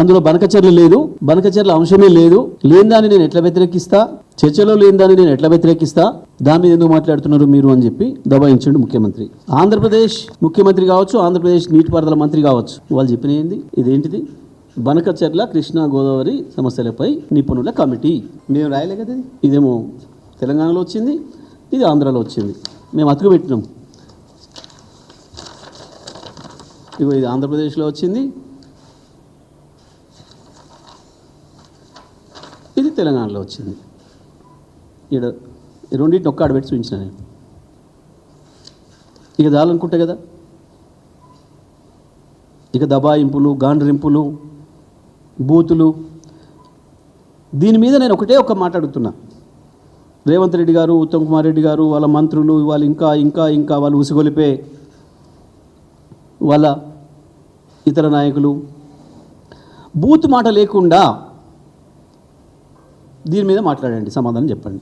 అందులో బనకచర్ల లేదు, బనకచర్ల అంశమే లేదు. లేని దాన్ని నేను ఎట్లా వ్యతిరేకిస్తా, చర్చలో లేని దాన్ని నేను ఎట్లా వ్యతిరేకిస్తా, దాని మీద ఎందుకు మాట్లాడుతున్నారు మీరు అని చెప్పి దబాయించండు ముఖ్యమంత్రి. ఆంధ్రప్రదేశ్ ముఖ్యమంత్రి కావచ్చు, ఆంధ్రప్రదేశ్ నీటిపారుదల మంత్రి కావచ్చు, వాళ్ళు చెప్పిన ఏంది, ఇదేంటిది బనకచర్ల కృష్ణా గోదావరి సమస్యలపై నిపుణుల కమిటీ. మేము రాయలే కదా, ఇదేమో తెలంగాణలో వచ్చింది, ఇది ఆంధ్రాలో వచ్చింది, మేము అతుకు పెట్టినాం. ఇగో ఇది ఆంధ్రప్రదేశ్లో వచ్చింది, ఇది తెలంగాణలో వచ్చింది. ఇక్కడ రెండింటిని ఒక్క ఆడబెట్టి చూపించిన నేను. ఇక చాలనుకుంటే కదా, ఇక దబాయింపులు, గాండ్రింపులు, బూతులు, దీని మీద నేను ఒకటే ఒక్క మాట అడుగుతున్నా. రేవంత్ రెడ్డి గారు, ఉత్తమ్ కుమార్ రెడ్డి గారు, వాళ్ళ మంత్రులు, వాళ్ళు ఇంకా ఇంకా ఇంకా వాళ్ళు ఉసిగొలిపే వాళ్ళ ఇతర నాయకులు బూత్ మాట లేకుండా దీని మీద మాట్లాడండి, సమాధానం చెప్పండి.